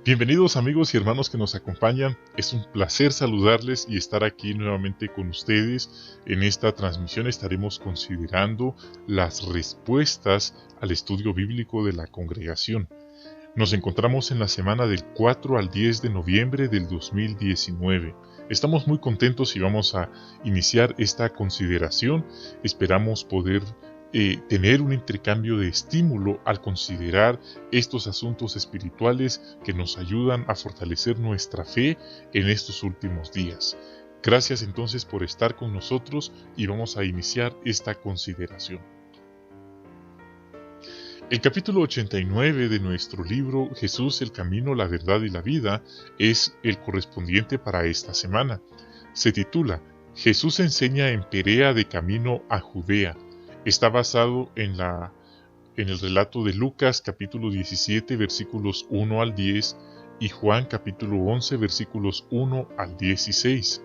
Bienvenidos amigos y hermanos que nos acompañan. Es un placer saludarles y estar aquí nuevamente con ustedes. En esta transmisión estaremos considerando las respuestas al estudio bíblico de la congregación. Nos encontramos en la semana del 4 al 10 de noviembre del 2019. Estamos muy contentos y vamos a iniciar esta consideración. Esperamos poder tener un intercambio de estímulo al considerar estos asuntos espirituales que nos ayudan a fortalecer nuestra fe en estos últimos días. Gracias entonces por estar con nosotros y vamos a iniciar esta consideración. El capítulo 89 de nuestro libro Jesús, el camino, la verdad y la vida es el correspondiente para esta semana. Se titula Jesús enseña en Perea de camino a Judea. Está basado en el relato de Lucas capítulo 17 versículos 1 al 10 y Juan capítulo 11 versículos 1 al 16.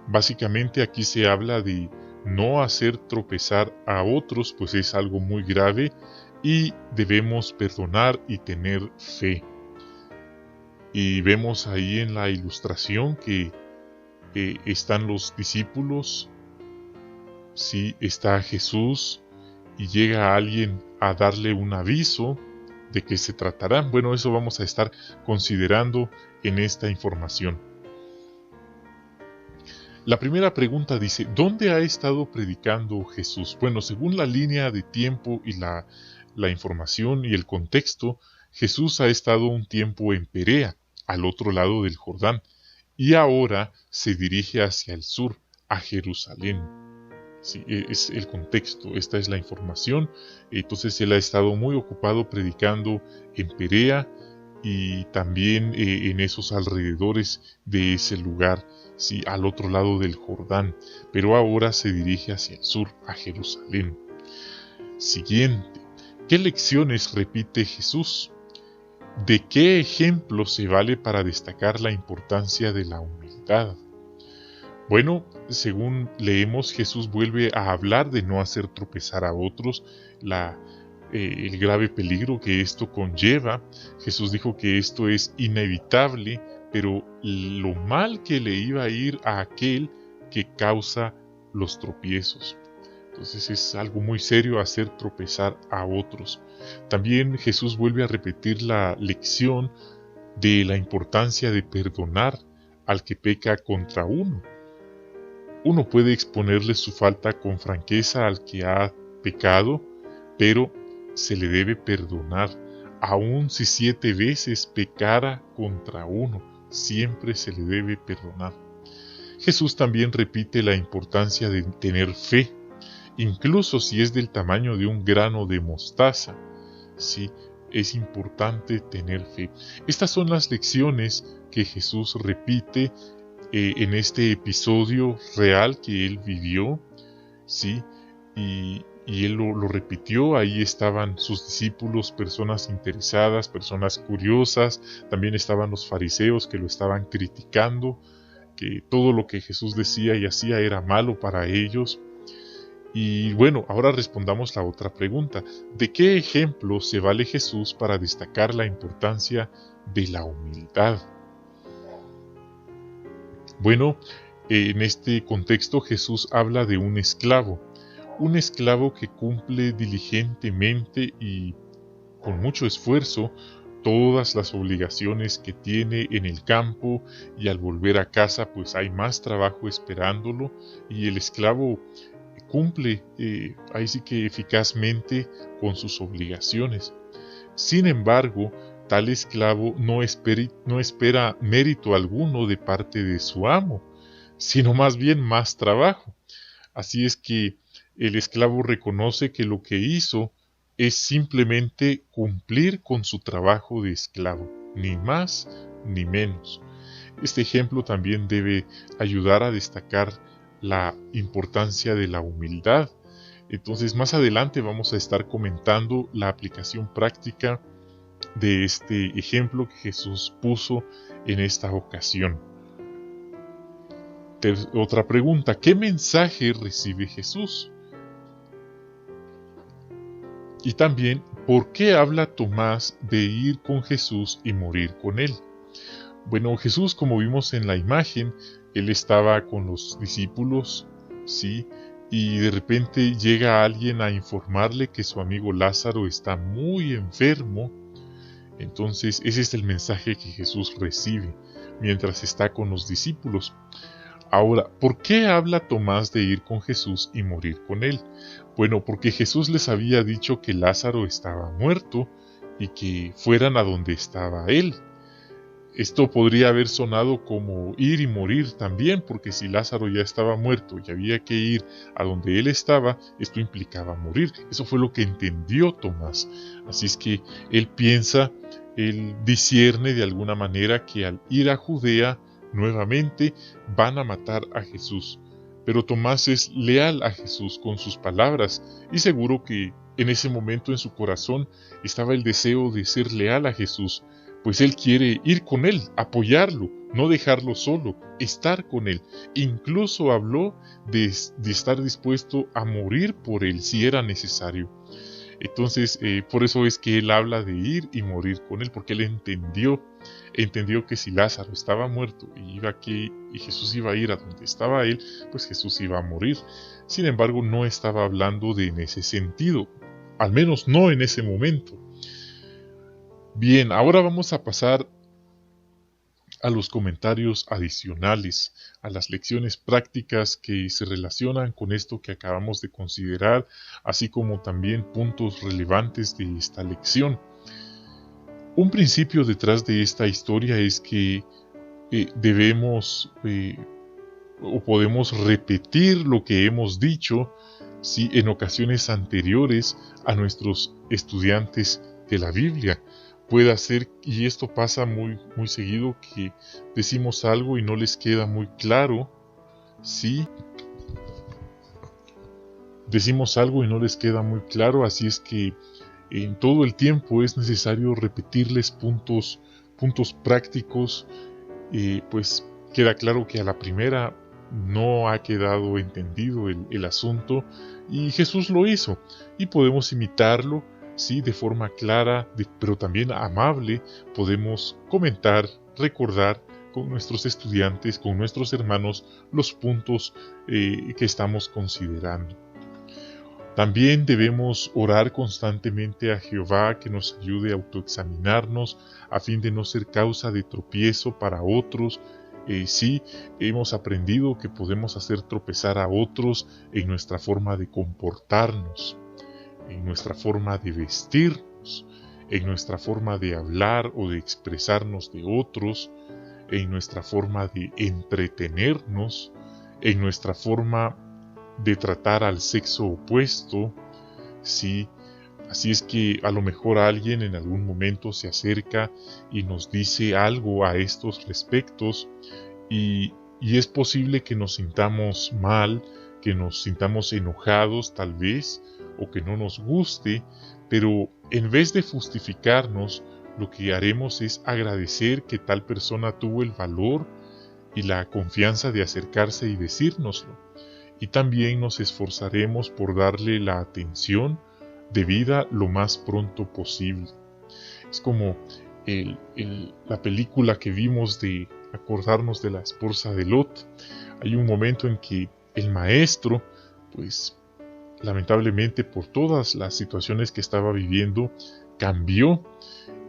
Básicamente aquí se habla de no hacer tropezar a otros, pues es algo muy grave y debemos perdonar y tener fe. Y vemos ahí en la ilustración que están los discípulos. Sí, está Jesús y llega alguien a darle un aviso de qué se tratará. Bueno, eso vamos a estar considerando en esta información. La primera pregunta dice, ¿dónde ha estado predicando Jesús? Bueno, según la línea de tiempo y la información y el contexto, Jesús ha estado un tiempo en Perea, al otro lado del Jordán, y ahora se dirige hacia el sur, a Jerusalén. Sí, es el contexto, esta es la información. Entonces él ha estado muy ocupado predicando en Perea y también en esos alrededores de ese lugar, sí, al otro lado del Jordán, pero ahora se dirige hacia el sur, a Jerusalén. Siguiente, ¿qué lecciones repite Jesús? ¿De qué ejemplo se vale para destacar la importancia de la humildad? Bueno, según leemos, Jesús vuelve a hablar de no hacer tropezar a otros, el grave peligro que esto conlleva. Jesús dijo que esto es inevitable, pero lo mal que le iba a ir a aquel que causa los tropiezos. Entonces es algo muy serio hacer tropezar a otros. También Jesús vuelve a repetir la lección de la importancia de perdonar al que peca contra uno. Uno puede exponerle su falta con franqueza al que ha pecado, pero se le debe perdonar. Aun si 7 veces pecara contra uno, siempre se le debe perdonar. Jesús también repite la importancia de tener fe, incluso si es del tamaño de un grano de mostaza. Sí, es importante tener fe. Estas son las lecciones que Jesús repite en este episodio real que él vivió, ¿sí? Y él lo repitió. Ahí estaban sus discípulos, personas interesadas, personas curiosas. También estaban los fariseos que lo estaban criticando, que todo lo que Jesús decía y hacía era malo para ellos. Y bueno, ahora respondamos la otra pregunta. ¿De qué ejemplo se vale Jesús para destacar la importancia de la humildad? Bueno, en este contexto Jesús habla de un esclavo que cumple diligentemente y con mucho esfuerzo todas las obligaciones que tiene en el campo, y al volver a casa pues hay más trabajo esperándolo, y el esclavo cumple ahí sí que eficazmente con sus obligaciones. Sin embargo, tal esclavo no espera mérito alguno de parte de su amo, sino más bien más trabajo. Así es que el esclavo reconoce que lo que hizo es simplemente cumplir con su trabajo de esclavo, ni más ni menos. Este ejemplo también debe ayudar a destacar la importancia de la humildad. Entonces, más adelante vamos a estar comentando la aplicación práctica de este ejemplo que Jesús puso en esta ocasión. Otra pregunta, ¿qué mensaje recibe Jesús? Y también, ¿por qué habla Tomás de ir con Jesús y morir con él? Bueno, Jesús, como vimos en la imagen, él estaba con los discípulos, ¿sí? Y de repente llega alguien a informarle que su amigo Lázaro está muy enfermo. Entonces, ese es el mensaje que Jesús recibe mientras está con los discípulos. Ahora, ¿por qué habla Tomás de ir con Jesús y morir con él? Bueno, porque Jesús les había dicho que Lázaro estaba muerto y que fueran a donde estaba él. Esto podría haber sonado como ir y morir también, porque si Lázaro ya estaba muerto y había que ir a donde él estaba, esto implicaba morir. Eso fue lo que entendió Tomás. Así es que él piensa, él discierne de alguna manera que al ir a Judea nuevamente van a matar a Jesús. Pero Tomás es leal a Jesús con sus palabras y seguro que en ese momento en su corazón estaba el deseo de ser leal a Jesús, pues él quiere ir con él, apoyarlo, no dejarlo solo, estar con él. Incluso habló de estar dispuesto a morir por él si era necesario. Entonces, por eso es que él habla de ir y morir con él, porque él entendió que si Lázaro estaba muerto y Jesús iba a ir a donde estaba él, pues Jesús iba a morir. Sin embargo, no estaba hablando en ese sentido, al menos no en ese momento. Bien, ahora vamos a pasar a los comentarios adicionales, a las lecciones prácticas que se relacionan con esto que acabamos de considerar, así como también puntos relevantes de esta lección. Un principio detrás de esta historia es que debemos o podemos repetir lo que hemos dicho en ocasiones anteriores a nuestros estudiantes de la Biblia. Puede ser, y esto pasa muy seguido, que decimos algo y no les queda muy claro, ¿sí? Decimos algo y no les queda muy claro, así es que en todo el tiempo es necesario repetirles puntos prácticos, pues queda claro que a la primera no ha quedado entendido el asunto, y Jesús lo hizo, y podemos imitarlo. Sí, de forma clara, pero también amable, podemos comentar, recordar con nuestros estudiantes, con nuestros hermanos, los puntos que estamos considerando. También debemos orar constantemente a Jehová que nos ayude a autoexaminarnos a fin de no ser causa de tropiezo para otros. Sí, hemos aprendido que podemos hacer tropezar a otros en nuestra forma de comportarnos, en nuestra forma de vestirnos, en nuestra forma de hablar o de expresarnos de otros, en nuestra forma de entretenernos, en nuestra forma de tratar al sexo opuesto. Sí, así es que a lo mejor alguien en algún momento se acerca y nos dice algo a estos respectos y es posible que nos sintamos mal, que nos sintamos enojados tal vez, o que no nos guste, pero en vez de justificarnos, lo que haremos es agradecer que tal persona tuvo el valor y la confianza de acercarse y decírnoslo. Y también nos esforzaremos por darle la atención debida lo más pronto posible. Es como la película que vimos de acordarnos de la esposa de Lot. Hay un momento en que el maestro, pues lamentablemente por todas las situaciones que estaba viviendo, cambió,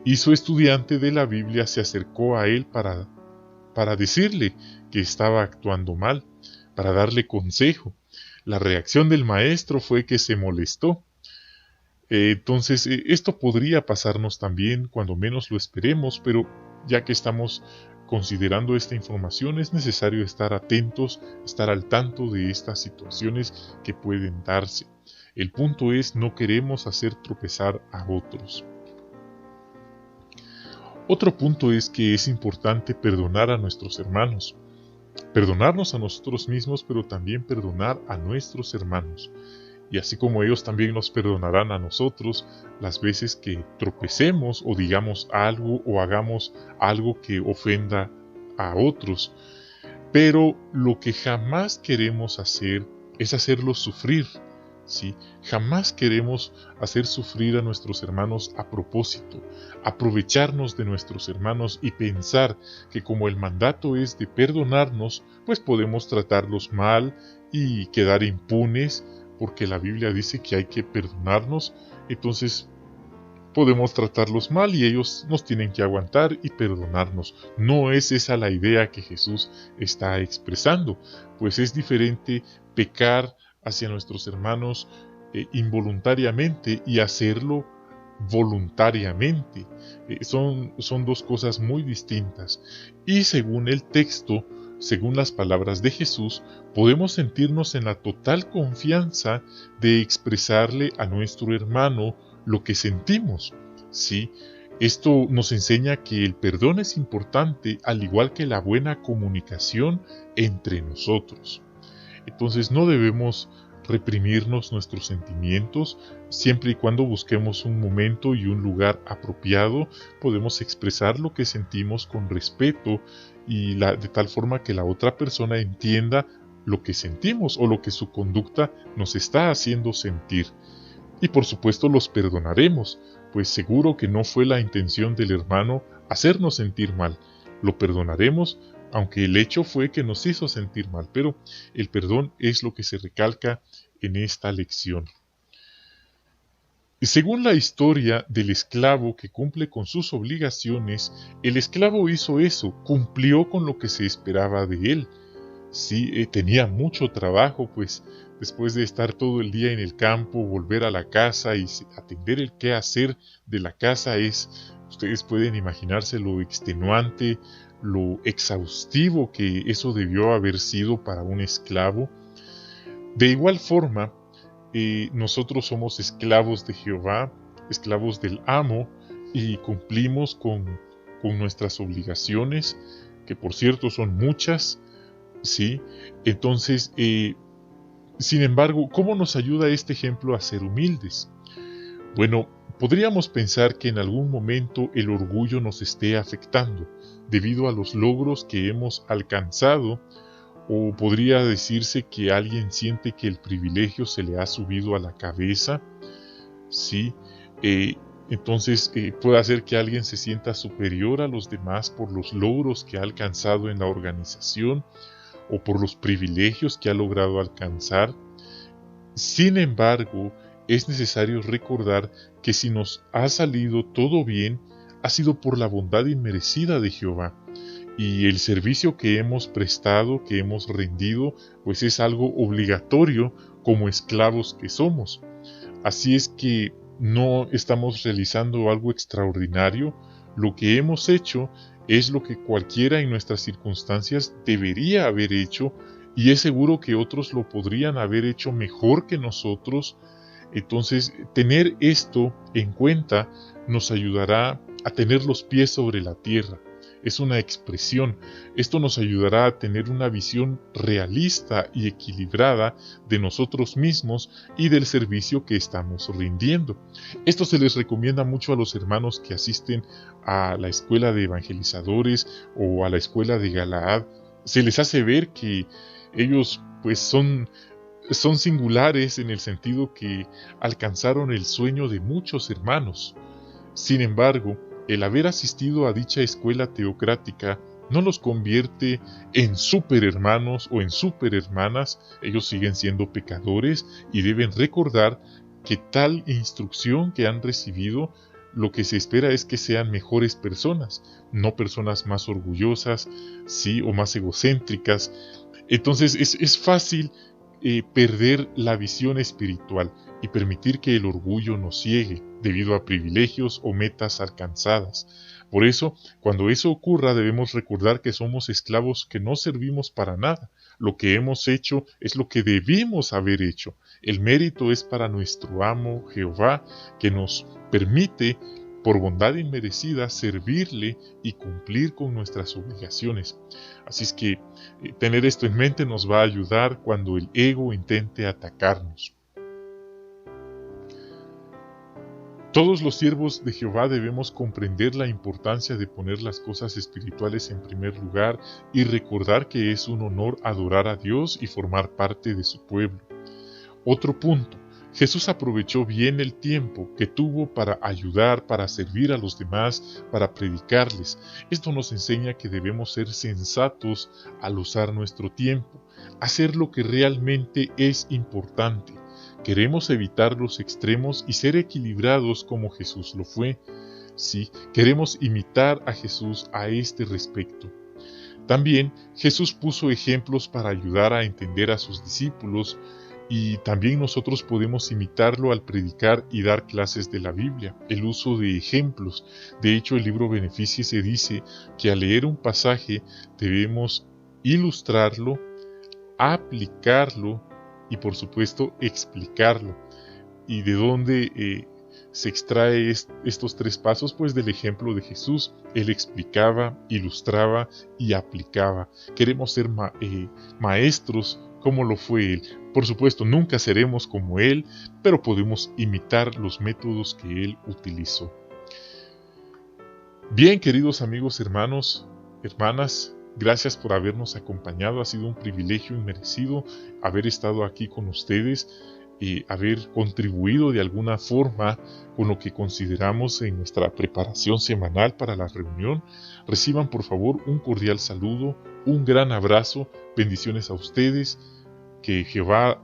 y su estudiante de la Biblia se acercó a él para decirle que estaba actuando mal, para darle consejo. La reacción del maestro fue que se molestó. Entonces, esto podría pasarnos también cuando menos lo esperemos, pero ya que estamos considerando esta información, es necesario estar atentos, estar al tanto de estas situaciones que pueden darse. El punto es, no queremos hacer tropezar a otros. Otro punto es que es importante perdonar a nuestros hermanos. Perdonarnos a nosotros mismos, pero también perdonar a nuestros hermanos. Y así como ellos también nos perdonarán a nosotros las veces que tropecemos o digamos algo o hagamos algo que ofenda a otros. Pero lo que jamás queremos hacer es hacerlos sufrir, ¿sí? Jamás queremos hacer sufrir a nuestros hermanos a propósito, aprovecharnos de nuestros hermanos y pensar que como el mandato es de perdonarnos, pues podemos tratarlos mal y quedar impunes, porque la Biblia dice que hay que perdonarnos. Entonces podemos tratarlos mal y ellos nos tienen que aguantar y perdonarnos. No es esa la idea que Jesús está expresando, pues es diferente pecar hacia nuestros hermanos involuntariamente y hacerlo voluntariamente. Son dos cosas muy distintas. Y según el texto, según las palabras de Jesús, podemos sentirnos en la total confianza de expresarle a nuestro hermano lo que sentimos. ¿Sí? Esto nos enseña que el perdón es importante, al igual que la buena comunicación entre nosotros. Entonces no debemos reprimirnos nuestros sentimientos. Siempre y cuando busquemos un momento y un lugar apropiado, podemos expresar lo que sentimos con respeto y de tal forma que la otra persona entienda lo que sentimos o lo que su conducta nos está haciendo sentir. Y por supuesto los perdonaremos, pues seguro que no fue la intención del hermano hacernos sentir mal. Lo perdonaremos, aunque el hecho fue que nos hizo sentir mal, pero el perdón es lo que se recalca en esta lección. Según la historia del esclavo que cumple con sus obligaciones, el esclavo hizo eso, cumplió con lo que se esperaba de él. Sí, tenía mucho trabajo, pues después de estar todo el día en el campo, volver a la casa y atender el quehacer de la casa ustedes pueden imaginarse lo extenuante, lo exhaustivo que eso debió haber sido para un esclavo. De igual forma, nosotros somos esclavos de Jehová, esclavos del amo, y cumplimos con nuestras obligaciones, que por cierto son muchas, ¿sí? Entonces, sin embargo, ¿cómo nos ayuda este ejemplo a ser humildes? Bueno, podríamos pensar que en algún momento el orgullo nos esté afectando debido a los logros que hemos alcanzado, o podría decirse que alguien siente que el privilegio se le ha subido a la cabeza, ¿sí? Entonces puede hacer que alguien se sienta superior a los demás por los logros que ha alcanzado en la organización o por los privilegios que ha logrado alcanzar. Sin embargo, es necesario recordar que si nos ha salido todo bien, ha sido por la bondad inmerecida de Jehová. Y el servicio que hemos prestado, que hemos rendido, pues es algo obligatorio como esclavos que somos. Así es que no estamos realizando algo extraordinario. Lo que hemos hecho es lo que cualquiera en nuestras circunstancias debería haber hecho, y es seguro que otros lo podrían haber hecho mejor que nosotros. Entonces, tener esto en cuenta nos ayudará a tener los pies sobre la tierra. Es una expresión. Esto nos ayudará a tener una visión realista y equilibrada de nosotros mismos y del servicio que estamos rindiendo. Esto se les recomienda mucho a los hermanos que asisten a la escuela de evangelizadores o a la escuela de Galaad. Se les hace ver que ellos pues son singulares en el sentido que alcanzaron el sueño de muchos hermanos. Sin embargo, el haber asistido a dicha escuela teocrática no los convierte en superhermanos o en superhermanas. Ellos siguen siendo pecadores y deben recordar que tal instrucción que han recibido, lo que se espera es que sean mejores personas, no personas más orgullosas, sí, o más egocéntricas. Entonces es fácil perder la visión espiritual y permitir que el orgullo nos ciegue debido a privilegios o metas alcanzadas. Por eso, cuando eso ocurra, debemos recordar que somos esclavos que no servimos para nada. Lo que hemos hecho es lo que debimos haber hecho. El mérito es para nuestro amo Jehová, que nos permite, por bondad inmerecida, servirle y cumplir con nuestras obligaciones. Así es que tener esto en mente nos va a ayudar cuando el ego intente atacarnos. Todos los siervos de Jehová debemos comprender la importancia de poner las cosas espirituales en primer lugar y recordar que es un honor adorar a Dios y formar parte de su pueblo. Otro punto, Jesús aprovechó bien el tiempo que tuvo para ayudar, para servir a los demás, para predicarles. Esto nos enseña que debemos ser sensatos al usar nuestro tiempo, hacer lo que realmente es importante. Queremos evitar los extremos y ser equilibrados como Jesús lo fue. Sí, queremos imitar a Jesús a este respecto. También Jesús puso ejemplos para ayudar a entender a sus discípulos, y también nosotros podemos imitarlo al predicar y dar clases de la Biblia, el uso de ejemplos. De hecho, el libro Beneficie dice que al leer un pasaje debemos ilustrarlo, aplicarlo y por supuesto explicarlo. ¿Y de dónde se extrae estos tres pasos? Pues del ejemplo de Jesús. Él explicaba, ilustraba y aplicaba. Queremos ser maestros como lo fue Él. Por supuesto, nunca seremos como Él, pero podemos imitar los métodos que Él utilizó. Bien, queridos amigos, hermanos, hermanas, gracias por habernos acompañado. Ha sido un privilegio inmerecido haber estado aquí con ustedes y haber contribuido de alguna forma con lo que consideramos en nuestra preparación semanal para la reunión. Reciban por favor un cordial saludo, un gran abrazo, bendiciones a ustedes, que Jehová,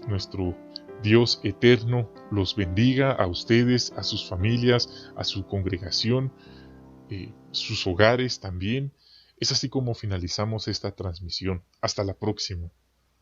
nuestro Dios eterno, los bendiga a ustedes, a sus familias, a su congregación, sus hogares también. Es así como finalizamos esta transmisión. Hasta la próxima.